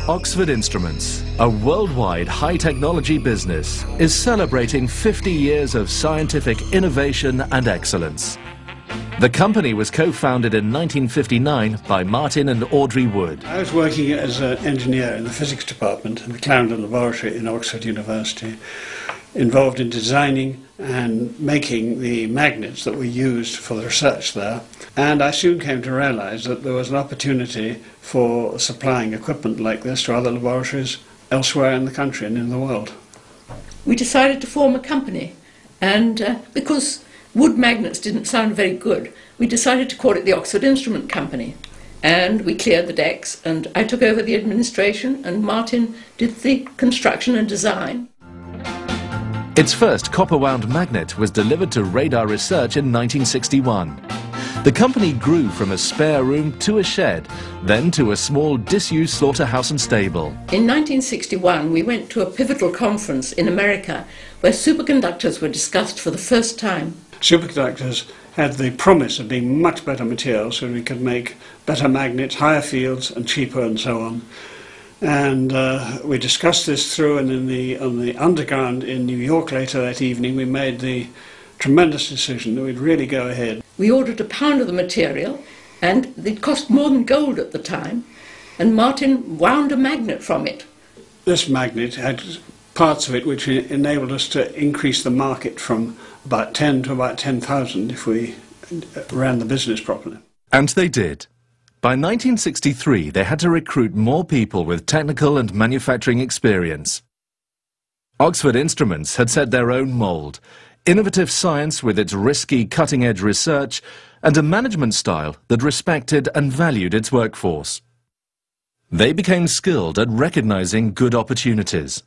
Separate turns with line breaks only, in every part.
Oxford Instruments, a worldwide high-technology business, is celebrating 50 years of scientific innovation and excellence. The company was co-founded in 1959 by Martin and Audrey Wood.
I was working as an engineer in the physics department in the Clarendon Laboratory in Oxford University, involved in designing and making the magnets that were used for the research there. And I soon came to realise that there was an opportunity for supplying equipment like this to other laboratories elsewhere in the country and in the world.
We decided to form a company, and because wood magnets didn't sound very good, we decided to call it the Oxford Instrument Company. And we cleared the decks, and I took over the administration, and Martin did the construction and design.
Its first copper-wound magnet was delivered to radar research in 1961. The company grew from a spare room to a shed, then to a small disused slaughterhouse and stable.
In 1961, we went to a pivotal conference in America where superconductors were discussed for the first time.
Superconductors had the promise of being much better materials, so we could make better magnets, higher fields and cheaper and so on. And we discussed this through, and on the underground in New York later that evening we made the tremendous decision that we'd really go ahead.
We ordered a pound of the material, and it cost more than gold at the time, and Martin wound a magnet from it.
This magnet had parts of it which enabled us to increase the market from about 10 to about 10,000 if we ran the business properly.
And they did. By 1963, they had to recruit more people with technical and manufacturing experience. Oxford Instruments had set their own mould: innovative science with its risky cutting-edge research and a management style that respected and valued its workforce. They became skilled at recognising good opportunities.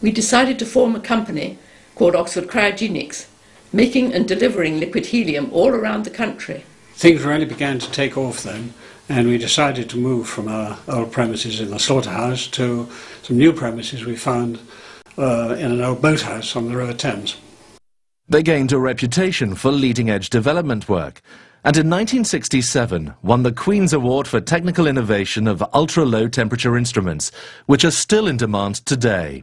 We decided to form a company called Oxford Cryogenics, making and delivering liquid helium all around the country. Things
really began to take off then, and we decided to move from our old premises in the slaughterhouse to some new premises we found in an old boathouse on the River Thames.
They gained a reputation for leading-edge development work, and in 1967 won the Queen's Award for Technical Innovation of Ultra-Low Temperature Instruments, which are still in demand today.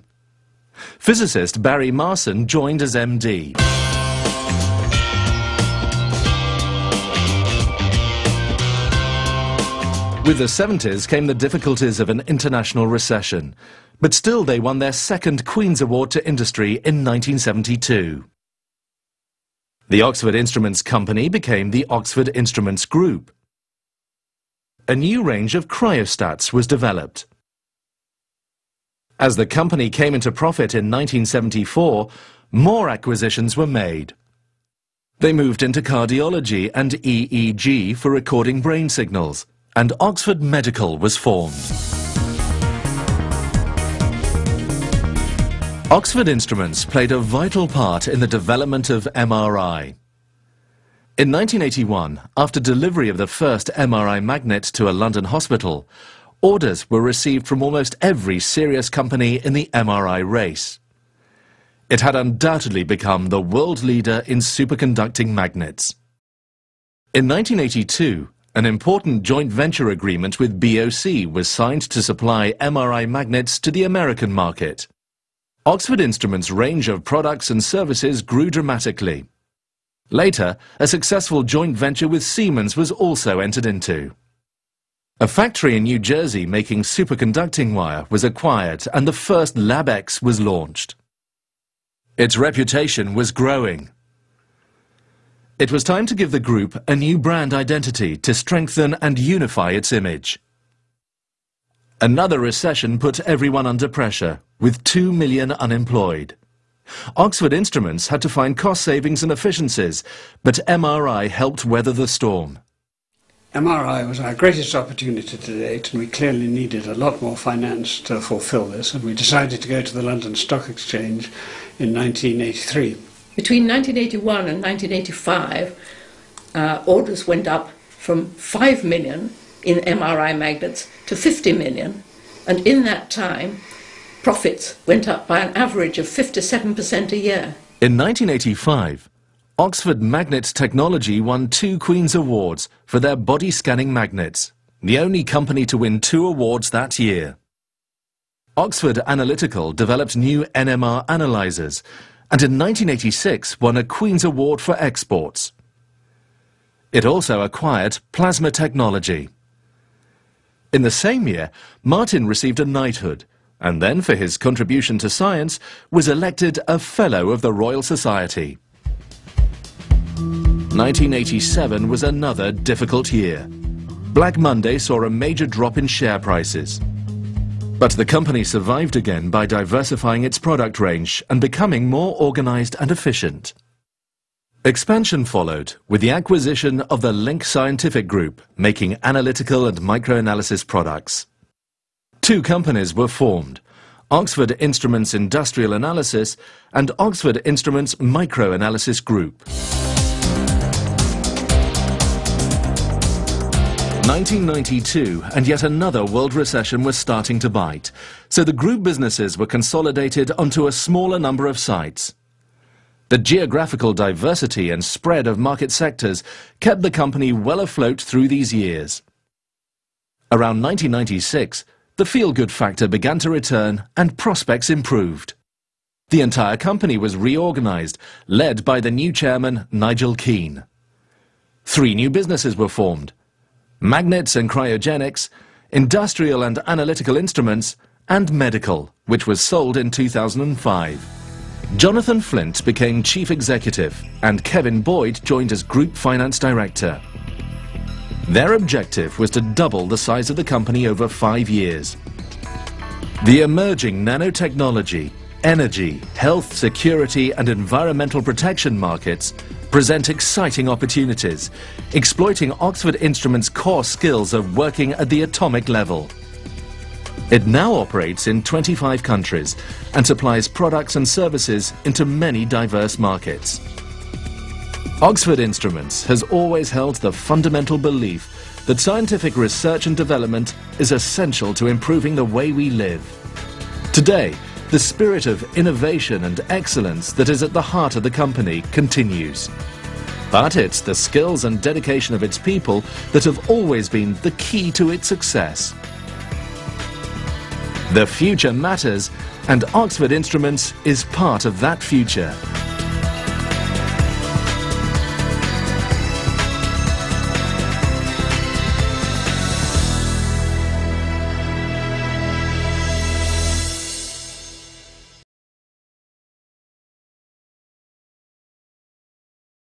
Physicist Barry Marson joined as MD. With the 70s came the difficulties of an international recession, but still they won their second Queen's Award to Industry in 1972. The Oxford Instruments Company became the Oxford Instruments Group. A new range of cryostats was developed. As the company came into profit in 1974, more acquisitions were made. They moved into cardiology and EEG for recording brain signals, and Oxford Medical was formed. Oxford Instruments played a vital part in the development of MRI. In 1981, after delivery of the first MRI magnet to a London hospital, orders were received from almost every serious company in the MRI race. It had undoubtedly become the world leader in superconducting magnets. In 1982, an important joint venture agreement with BOC was signed to supply MRI magnets to the American market. Oxford Instruments' range of products and services grew dramatically. Later, a successful joint venture with Siemens was also entered into. A factory in New Jersey making superconducting wire was acquired, and the first LabX was launched. Its reputation was growing. It was time to give the group a new brand identity to strengthen and unify its image. Another recession put everyone under pressure, with 2 million unemployed. Oxford Instruments had to find cost savings and efficiencies, but MRI helped weather the storm.
MRI was our greatest opportunity to date, and we clearly needed a lot more finance to fulfill this, and we decided to go to the London Stock Exchange in 1983.
Between 1981 and 1985, orders went up from 5 million in MRI magnets to 50 million, and in that time, profits went up by an average of 57% a year.
In 1985, Oxford Magnet Technology won 2 Queen's Awards for their body-scanning magnets, the only company to win 2 awards that year. Oxford Analytical developed new NMR analyzers and in 1986 won a Queen's Award for exports. It also acquired plasma technology. In the same year, Martin received a knighthood and then, for his contribution to science, was elected a Fellow of the Royal Society. 1987 was another difficult year. Black Monday saw a major drop in share prices. But the company survived again by diversifying its product range and becoming more organized and efficient. Expansion followed with the acquisition of the Link Scientific Group, making analytical and microanalysis products. Two companies were formed, Oxford Instruments Industrial Analysis and Oxford Instruments Microanalysis Group. 1992 and yet another world recession was starting to bite, so the group businesses were consolidated onto a smaller number of sites. The geographical diversity and spread of market sectors kept the company well afloat through these years. Around 1996, the feel-good factor began to return and prospects improved. The entire company was reorganized, led by the new chairman, Nigel Keane. 3 new businesses were formed: Magnets and Cryogenics, Industrial and Analytical Instruments, and Medical, which was sold in 2005. Jonathan Flint became Chief Executive and Kevin Boyd joined as Group Finance Director. Their objective was to double the size of the company over 5 years. The emerging nanotechnology, energy, health, security and environmental protection markets present exciting opportunities, exploiting Oxford Instruments' core skills of working at the atomic level. It now operates in 25 countries and supplies products and services into many diverse markets. Oxford Instruments has always held the fundamental belief that scientific research and development is essential to improving the way we live. Today, the spirit of innovation and excellence that is at the heart of the company continues. But it's the skills and dedication of its people that have always been the key to its success. The future matters, and Oxford Instruments is part of that future.